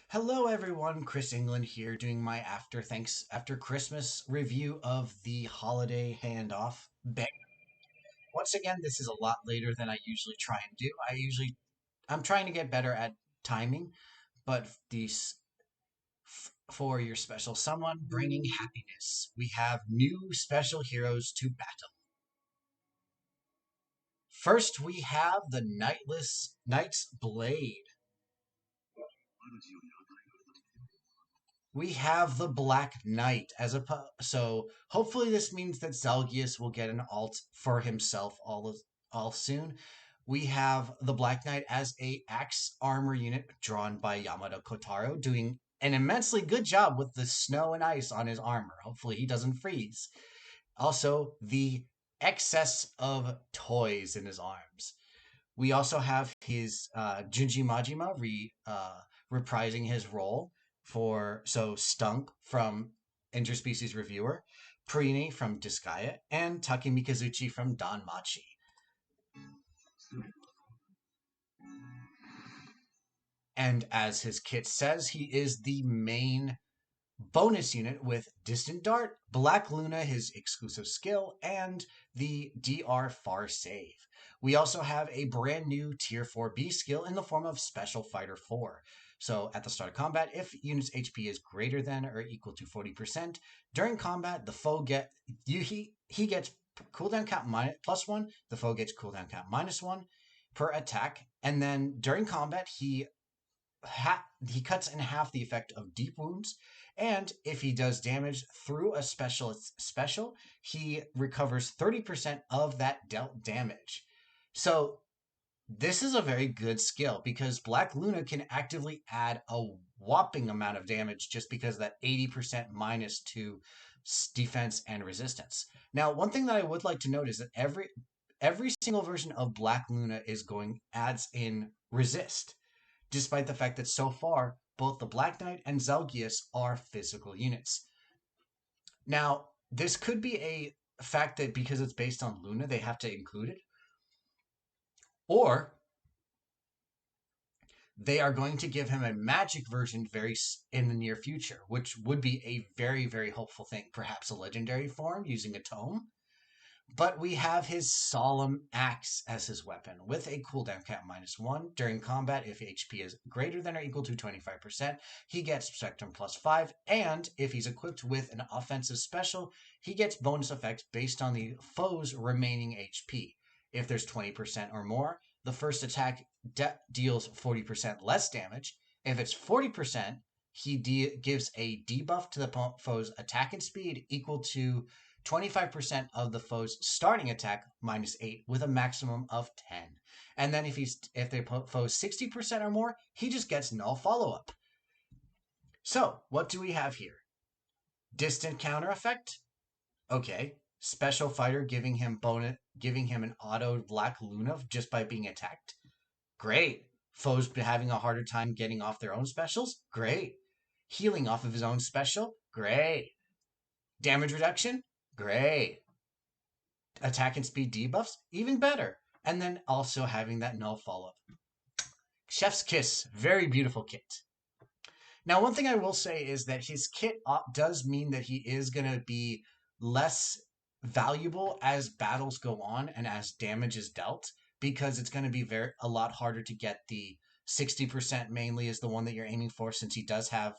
Hello everyone, Chris England here doing my after Christmas review of the holiday handoff. Once again, this is a lot later than I usually try and do. I'm trying to get better at timing, but for your special someone bringing happiness, we have new special heroes to battle. First, we have the Knight's Blade. We have the Black Knight so hopefully this means that Zelgius will get an alt for himself all soon. We have the Black Knight as a axe armor unit drawn by Yamada Kotaro, doing an immensely good job with the snow and ice on his armor. Hopefully he doesn't freeze. Also, the excess of toys in his arms. We also have his Junji Majima reprising his role Stunk from Interspecies Reviewer, Prine from Disgaea, and Taki Mikazuchi from Danmachi. And as his kit says, he is the main bonus unit with Distant Dart, Black Luna, his exclusive skill, and the DR Far Save. We also have a brand new Tier 4B skill in the form of Special Fighter 4. So at the start of combat, if unit's HP is greater than or equal to 40%, during combat, the foe he gets cooldown count +1, the foe gets cooldown count -1 per attack, and then during combat, he cuts in half the effect of deep wounds, and if he does damage through a special, he recovers 30% of that dealt damage. So this is a very good skill because Black Luna can actively add a whopping amount of damage just because of that 80% minus to defense and resistance. Now, one thing that I would like to note is that every single version of Black Luna adds in resist, despite the fact that so far both the Black Knight and Zelgius are physical units. Now, this could be a fact that because it's based on Luna, they have to include it, or they are going to give him a magic version in the near future, which would be a very, very hopeful thing. Perhaps a legendary form using a tome. But we have his Solemn Axe as his weapon, with a cooldown cap -1. During combat, if HP is greater than or equal to 25%, he gets Spectrum +5, and if he's equipped with an offensive special, he gets bonus effects based on the foe's remaining HP. If there's 20% or more, the first attack deals 40% less damage. If it's 40%, he gives a debuff to the foe's attack and speed equal to 25% of the foe's starting attack -8 with a maximum of 10. And then if the foe's 60% or more, he just gets null follow-up. So, what do we have here? Distant counter effect? Okay. Special fighter giving him an auto Black Luna just by being attacked? Great. Foes having a harder time getting off their own specials? Great. Healing off of his own special? Great. Damage reduction? Great. Attack and speed debuffs? Even better. And then also having that null follow-up. Chef's Kiss. Very beautiful kit. Now, one thing I will say is that his kit does mean that he is going to be less valuable as battles go on and as damage is dealt, because it's going to be a lot harder to get the 60% mainly is the one that you're aiming for, since he does have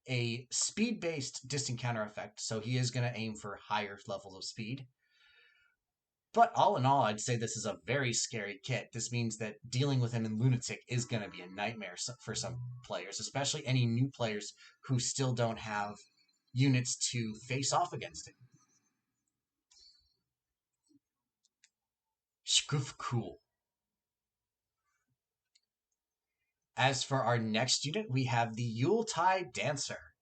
a speed-based distant counter effect, so he is going to aim for higher levels of speed. But all in all, I'd say this is a very scary kit. This means that dealing with him in Lunatic is going to be a nightmare for some players, especially any new players who still don't have units to face off against him. Shkuf cool. As for our next unit, we have the Yuletide Dancer.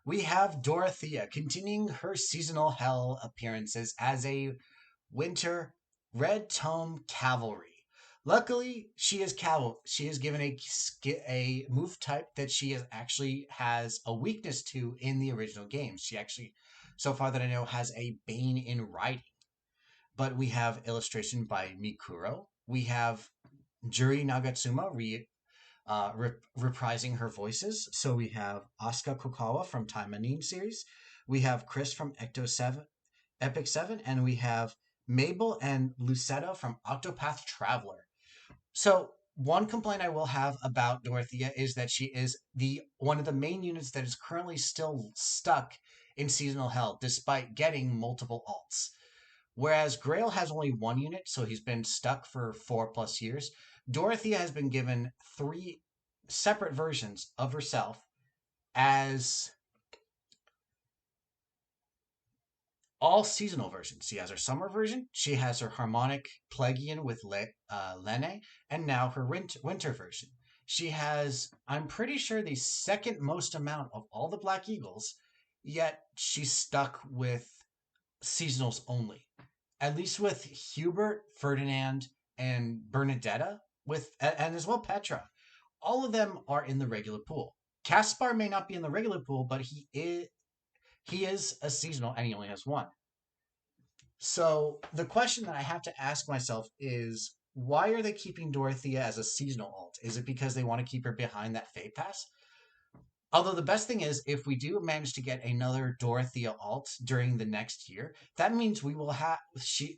We have Dorothea continuing her seasonal hell appearances as a winter red tome cavalry. Luckily, she is given a move type that she actually has a weakness to in the original games. She actually, so far that I know, has a Bane in Riding. but we have illustration by Mikuro. We have Juri Nagatsuma reprising her voices. So we have Asuka Kokawa from Time Anime series. We have Chris from Epic 7, and we have Mabel and Lucetta from Octopath Traveler. So one complaint I will have about Dorothea is that she is the one of the main units that is currently still stuck in seasonal hell despite getting multiple alts. Whereas Grail has only one unit, so he's been stuck for 4+ years. Dorothea has been given 3 separate versions of herself as all seasonal versions. She has her summer version, she has her harmonic Plagian with Lene, and now her winter version. She has, I'm pretty sure, the second most amount of all the Black Eagles, yet she's stuck with seasonals only. At least with Hubert, Ferdinand, and Bernadetta, and as well Petra. All of them are in the regular pool. Caspar may not be in the regular pool, but he is a seasonal and he only has one. So the question that I have to ask myself is, why are they keeping Dorothea as a seasonal alt? Is it because they want to keep her behind that Fate Pass? Although the best thing is, if we do manage to get another Dorothea alt during the next year, that means we will have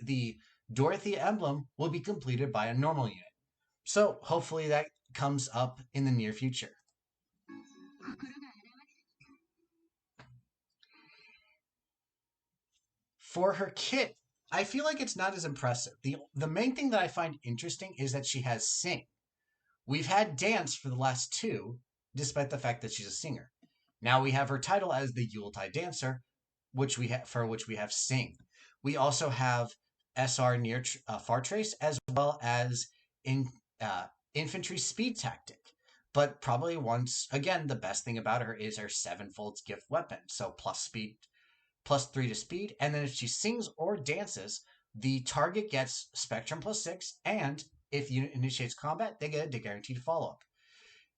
the Dorothea emblem will be completed by a normal unit. So hopefully that comes up in the near future. For her kit, I feel like it's not as impressive. The main thing that I find interesting is that she has sing. We've had dance for the last two, despite the fact that she's a singer. Now we have her title as the Yuletide Dancer, for which we have sing. We also have SR near far trace as well as in infantry speed tactic. But probably once again, the best thing about her is her sevenfold gift weapon. So plus speed, +3 to speed, and then if she sings or dances, the target gets Spectrum +6, and if unit initiates combat, they get a guaranteed follow-up.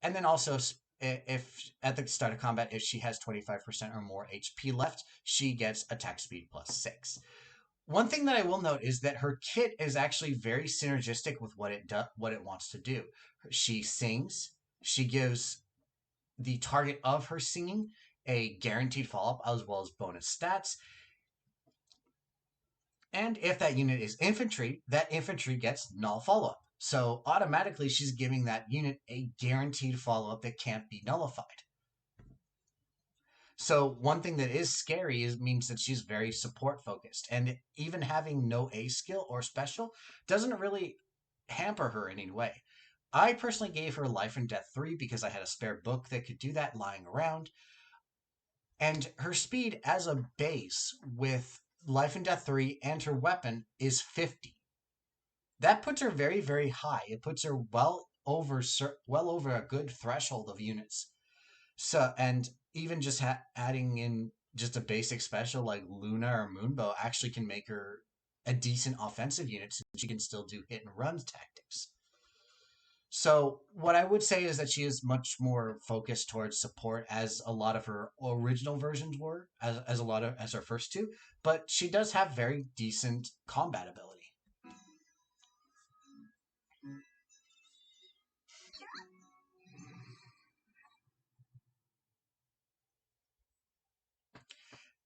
And then also, if at the start of combat, if she has 25% or more HP left, she gets attack speed +6. One thing that I will note is that her kit is actually very synergistic with what it wants to do. She sings, she gives the target of her singing a guaranteed follow-up as well as bonus stats. And if that unit is infantry, that infantry gets null follow-up. So automatically she's giving that unit a guaranteed follow-up that can't be nullified. So one thing that is scary means that she's very support focused, and even having no A skill or special doesn't really hamper her in any way. I personally gave her Life and Death 3 because I had a spare book that could do that lying around. And her speed as a base with Life and Death 3 and her weapon is 50. That puts her very, very high. It puts her well over a good threshold of units. So, and even just adding in just a basic special like Luna or Moonbow actually can make her a decent offensive unit, since she can still do hit and run tactics. So what I would say is that she is much more focused towards support, as a lot of her original versions were, as her first two. But she does have very decent combat ability.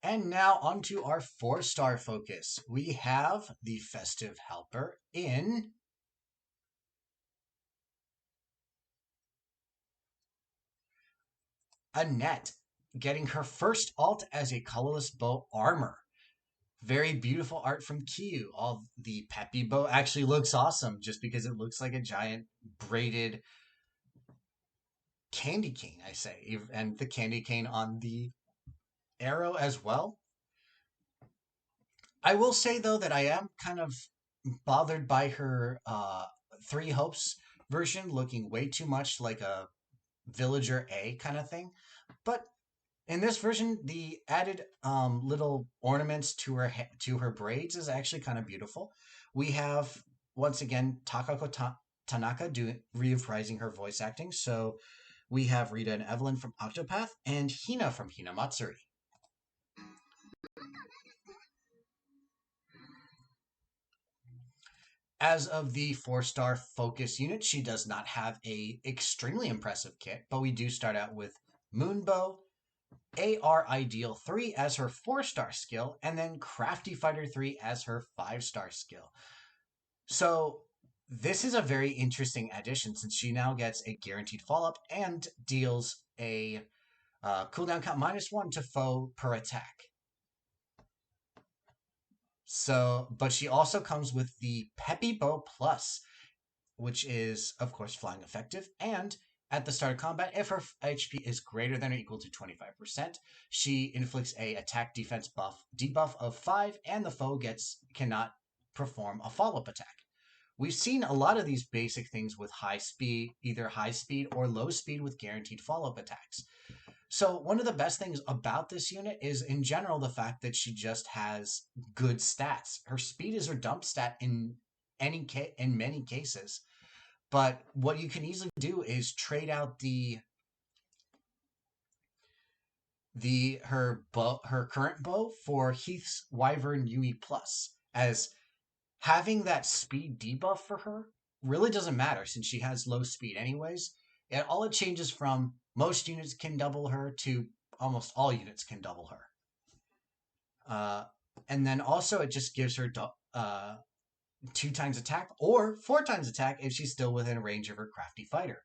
And now onto our 4-star focus. We have the Festive Helper in Annette, getting her first alt as a colorless bow armor. Very beautiful art from Kyu. All the peppy bow actually looks awesome just because it looks like a giant braided candy cane, I say. And the candy cane on the arrow as well. I will say, though, that I am kind of bothered by her Three Hopes version looking way too much like a Villager A kind of thing. But in this version, the added little ornaments to her braids is actually kind of beautiful. We have once again Takako Tanaka reprising her voice acting. So we have Rita and Evelyn from Octopath and Hina from Hina Matsuri. As of the 4-star focus unit, she does not have a extremely impressive kit, but we do start out with Moonbow, AR Ideal 3 as her 4-star skill, and then Crafty Fighter 3 as her 5-star skill. So this is a very interesting addition since she now gets a guaranteed follow-up and deals a cooldown count -1 to foe per attack. So, but she also comes with the Peppy Bow Plus, which is, of course, flying effective. And at the start of combat, if her HP is greater than or equal to 25%, she inflicts a attack defense debuff of 5, and the foe cannot perform a follow-up attack. We've seen a lot of these basic things with high speed, either high speed or low speed with guaranteed follow-up attacks. So one of the best things about this unit is, in general, the fact that she just has good stats. Her speed is her dump stat in many cases. But what you can easily do is trade out her current bow for Heath's Wyvern UE Plus, as having that speed debuff for her really doesn't matter since she has low speed anyways. And all it changes from most units can double her to almost all units can double her. And then also it just gives her 2 times attack or 4 times attack if she's still within range of her crafty fighter.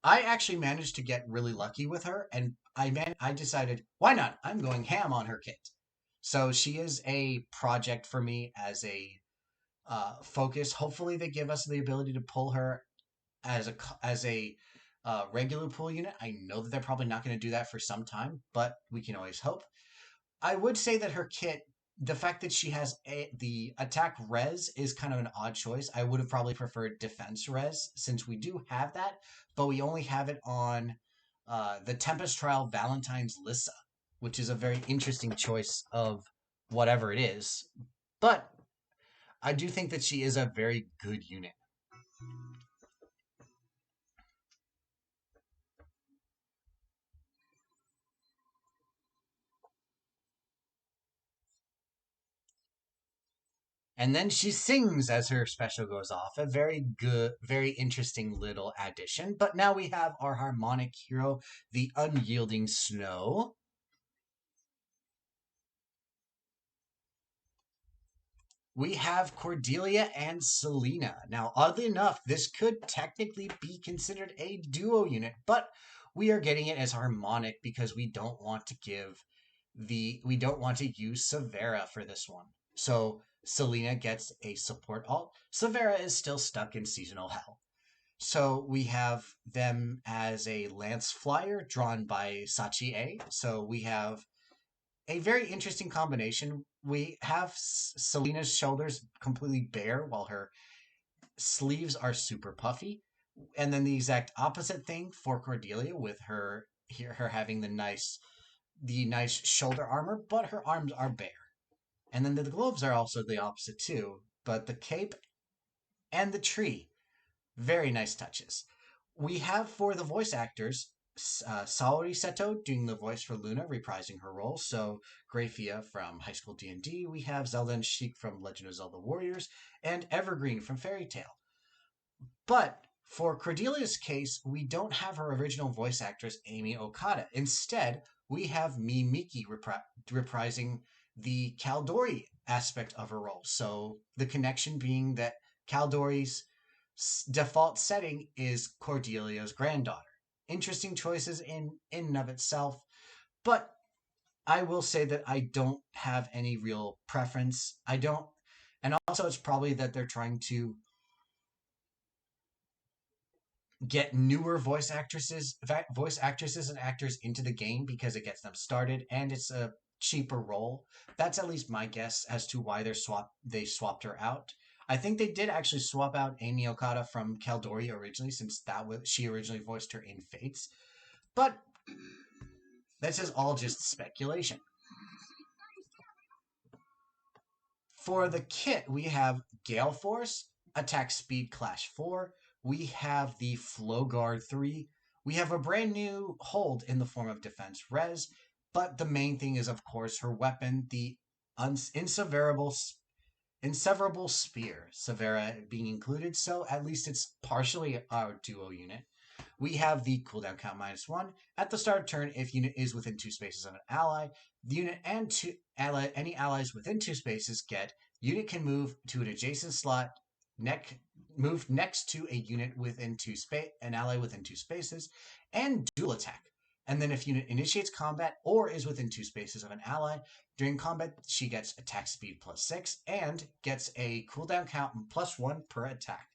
I actually managed to get really lucky with her, and I decided, why not? I'm going ham on her kit. So she is a project for me as a focus. Hopefully they give us the ability to pull her as a regular pool unit. I know that they're probably not going to do that for some time, but we can always hope. I would say that her kit, the fact that she has the attack res is kind of an odd choice. I would have probably preferred defense res since we do have that, but we only have it on the Tempest Trial Valentine's Lissa, which is a very interesting choice of whatever it is. But I do think that she is a very good unit. And then she sings as her special goes off. A very good, very interesting little addition. But now we have our harmonic hero, the Unyielding Snow. We have Cordelia and Selena. Now, oddly enough, this could technically be considered a duo unit, but we are getting it as harmonic because we don't want to use Severa for this one. So Selena gets a support alt. Severa is still stuck in seasonal hell. So we have them as a lance flyer drawn by Sachi A. So we have a very interesting combination. We have Selena's shoulders completely bare while her sleeves are super puffy. And then the exact opposite thing for Cordelia with her having the nice shoulder armor, but her arms are bare. And then the gloves are also the opposite too. But the cape and the tree, very nice touches. We have for the voice actors Saori Seto doing the voice for Luna, reprising her role. So Graphia from High School D&D. We have Zelda and Sheik from Legend of Zelda Warriors, and Evergreen from Fairy Tail. But for Cordelia's case, we don't have her original voice actress, Amy Okada. Instead, we have Mii Miki reprising the Caldori aspect of her role. So the connection being that Caldori's default setting is Cordelia's granddaughter. Interesting choices in and of itself, but I will say that I don't have any real preference. I don't, and also it's probably that they're trying to get newer voice actresses and actors into the game because it gets them started and it's a cheaper role. That's at least my guess as to why they swapped her out. I think they did actually swap out Amy Okada from Caldori originally, since she originally voiced her in Fates. But this is all just speculation. For the kit, we have Gale Force, Attack Speed Clash 4. We have the Flow Guard 3. We have a brand new hold in the form of Defense Res. But the main thing is, of course, her weapon, the inseverable Inseverable Spear, Severa being included, so at least it's partially our duo unit. We have the cooldown count -1. At the start of turn, if unit is within 2 spaces of an ally, the unit and any allies within 2 spaces get unit can move to an adjacent slot, move next to a unit within an ally within 2 spaces, and dual attack. And then if unit initiates combat or is within 2 spaces of an ally, during combat she gets attack speed +6 and gets a cooldown count +1 per attack.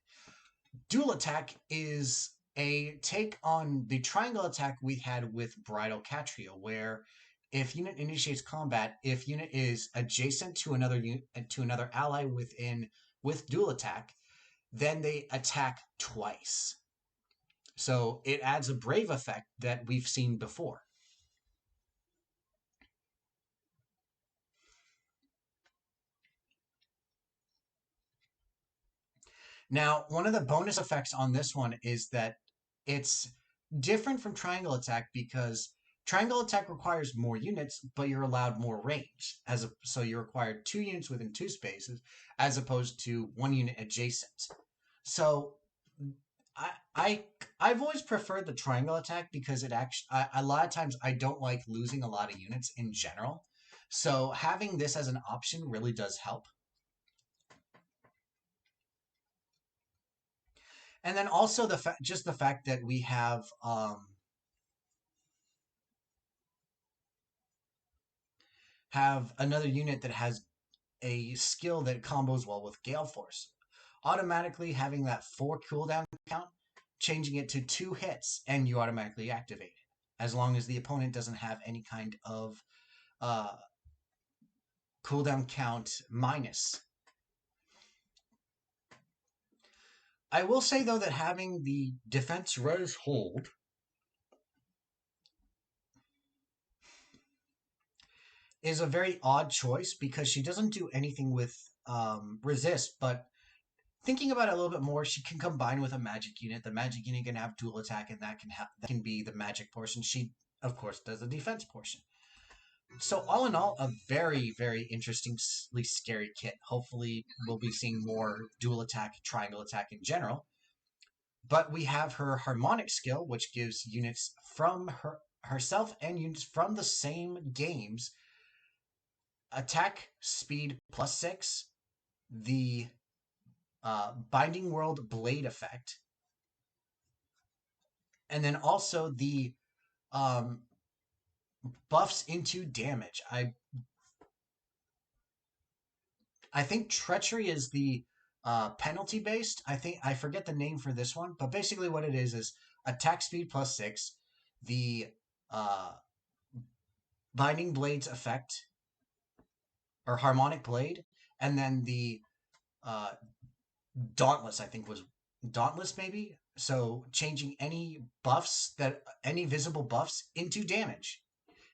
Dual attack is a take on the triangle attack we had with Bridal Catria, where if unit initiates combat, if unit is adjacent to another ally with dual attack, then they attack twice. So it adds a brave effect that we've seen before. Now, one of the bonus effects on this one is that it's different from triangle attack because triangle attack requires more units, but you're allowed more range. So you're required 2 units within 2 spaces, as opposed to 1 unit adjacent. So I, I I've always preferred the triangle attack because it actually a lot of times I don't like losing a lot of units in general. So having this as an option really does help. And then also just the fact that we have another unit that has a skill that combos well with Gale Force. Automatically having that 4 cooldown count, changing it to 2 hits, and you automatically activate it, as long as the opponent doesn't have any kind of uh, cooldown count minus. I will say, though, that having the defense res hold is a very odd choice because she doesn't do anything with resist, but thinking about it a little bit more, she can combine with a magic unit. The magic unit can have dual attack, and that can be the magic portion. She, of course, does the defense portion. So all in all, a very, very interestingly scary kit. Hopefully, we'll be seeing more dual attack, triangle attack in general. But we have her harmonic skill, which gives units from herself and units from the same games attack speed +6, the Binding World Blade effect, and then also the buffs into damage. I think Treachery is the penalty based. I forget the name for this one, but basically what it is attack speed +6, the Binding Blades effect or Harmonic Blade, and then the Dauntless. I think was Dauntless maybe. So changing any visible buffs into damage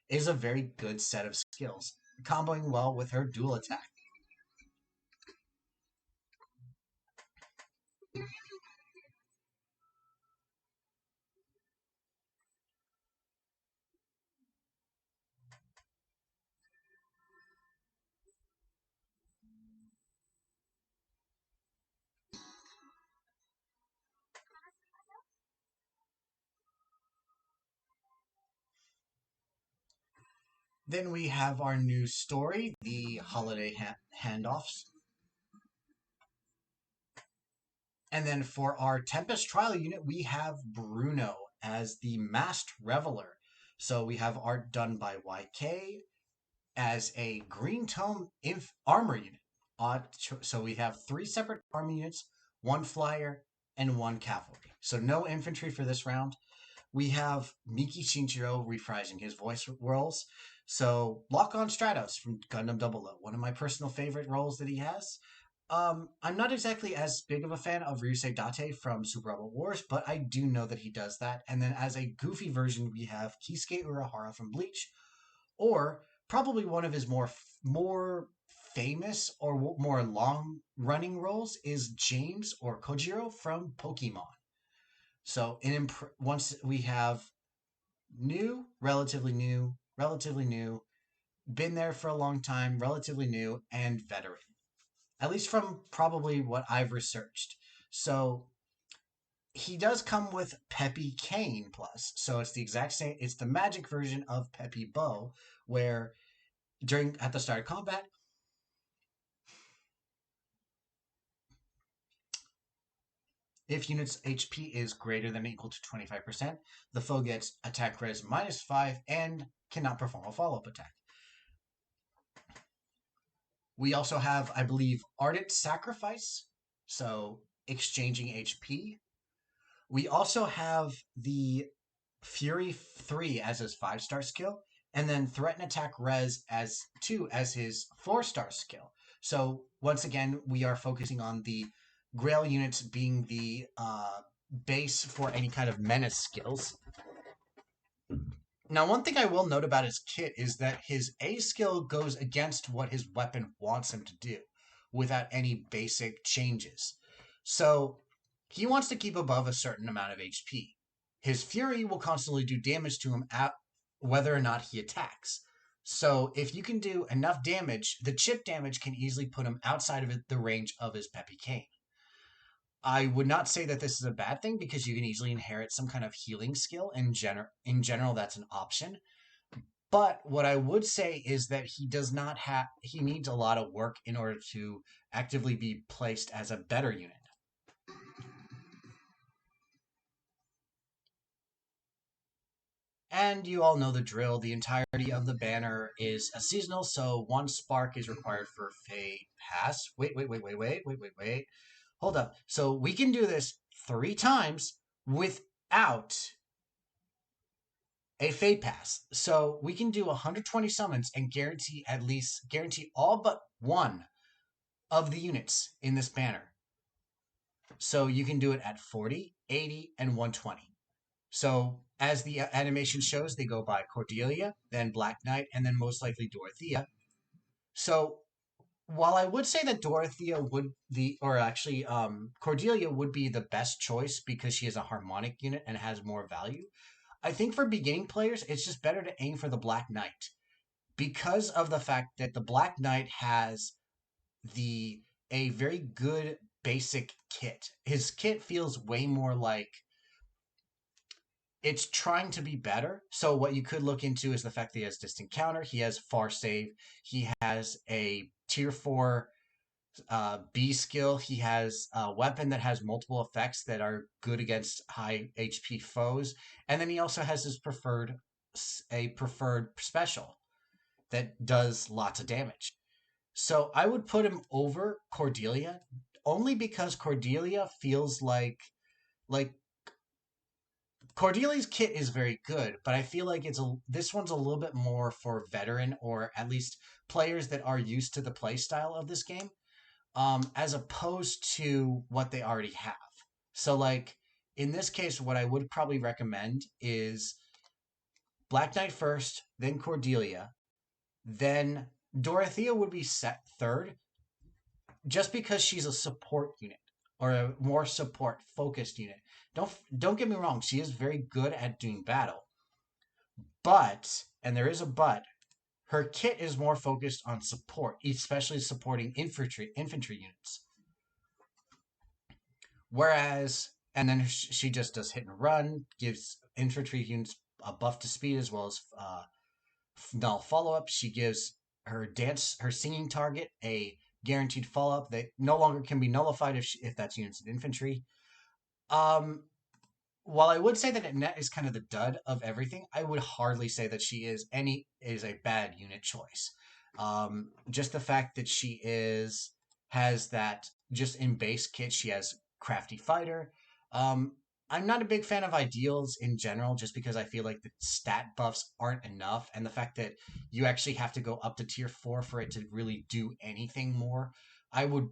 is a very good set of skills, comboing well with her dual attack. Then we have our new story, the holiday handoffs. And then for our Tempest Trial unit, we have Bruno as the Masked Reveler. So we have art done by YK as a Green Tome armor unit. So we have 3 separate armor units, 1 flyer, and 1 cavalry. So no infantry for this round. We have Miki Shinichiro reprising his voice roles. So Lock on Stratos from Gundam 00, one of my personal favorite roles that he has. I'm not exactly as big of a fan of Ryusei Date from Super Rebel Wars, but I do know that he does that. And then as a goofy version, we have Kisuke Urahara from Bleach, or probably one of his more famous or more long running roles is James or Kojiro from Pokemon. So once we have relatively new, been there for a long time, relatively new, and veteran. at least from probably what I've researched. So he does come with Peppy Cane Plus. So it's the exact same, it's the magic version of Peppy Bow, where at the start of combat, if unit's HP is greater than or equal to 25%, the foe gets attack res -5 and cannot perform a follow-up attack. We also have, I believe, Ardent Sacrifice, so exchanging HP. We also have the Fury 3 as his 5-star skill, and then Threaten Attack Res as 2 as his 4-star skill. So once again, we are focusing on the Grail units being the base for any kind of menace skills. Now, one thing I will note about his kit is that his A skill goes against what his weapon wants him to do without any basic changes. So he wants to keep above a certain amount of HP. His Fury will constantly do damage to him whether or not he attacks. So if you can do enough damage, the chip damage can easily put him outside of the range of his Peppy Cane. I would not say that this is a bad thing because you can easily inherit some kind of healing skill. In general, that's an option. But what I would say is that he needs a lot of work in order to actively be placed as a better unit. And you all know the drill. The entirety of the banner is a seasonal, so 1 spark is required for Fade Pass. Wait. Hold up. So we can do this 3 times without a Fade Pass. So we can do 120 summons and guarantee all but 1 of the units in this banner. So you can do it at 40, 80, and 120. So as the animation shows, they go by Cordelia, then Black Knight, and then most likely Dorothea. So while I would say that Cordelia would be the best choice because she is a harmonic unit and has more value, I think for beginning players, it's just better to aim for the Black Knight because of the fact that the Black Knight has a very good basic kit. His kit feels way more like it's trying to be better. So what you could look into is the fact that he has distant counter, he has far save, he has a tier 4 B skill, he has a weapon that has multiple effects that are good against high HP foes, and then he also has his preferred special that does lots of damage. So I would put him over Cordelia only because Cordelia feels like Cordelia's kit is very good, but I feel like this one's a little bit more for veteran or at least players that are used to the play style of this game, as opposed to what they already have. So, like in this case, what I would probably recommend is Black Knight first, then Cordelia, then Dorothea would be set third, just because she's a support unit or a more support focused unit. Don't get me wrong, she is very good at doing battle. But, and there is a but, her kit is more focused on support, especially supporting infantry units. Whereas, and then she just does hit and run, gives infantry units a buff to speed as well as null follow up. She gives her singing target a guaranteed follow up that no longer can be nullified if that's units in infantry. While I would say that Annette is kind of the dud of everything, I would hardly say that she is a bad unit choice. Just the fact that she has that just in base kit, she has Crafty Fighter. I'm not a big fan of ideals in general, just because I feel like the stat buffs aren't enough, and the fact that you actually have to go up to tier 4 for it to really do anything more. I would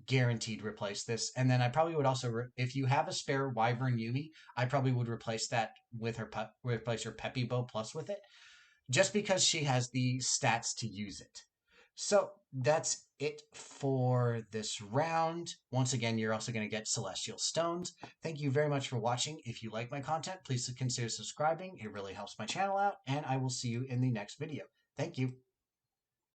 guaranteed replace this, and then I probably would also, if you have a spare Wyvern Yumi, I probably would replace that with replace her Peppy Bow Plus with it, just because she has the stats to use it. So that's it for this round. Once again, you're also going to get Celestial Stones. Thank you very much for watching. If you like my content, please consider subscribing. It really helps my channel out, and I will see you in the next video. Thank you.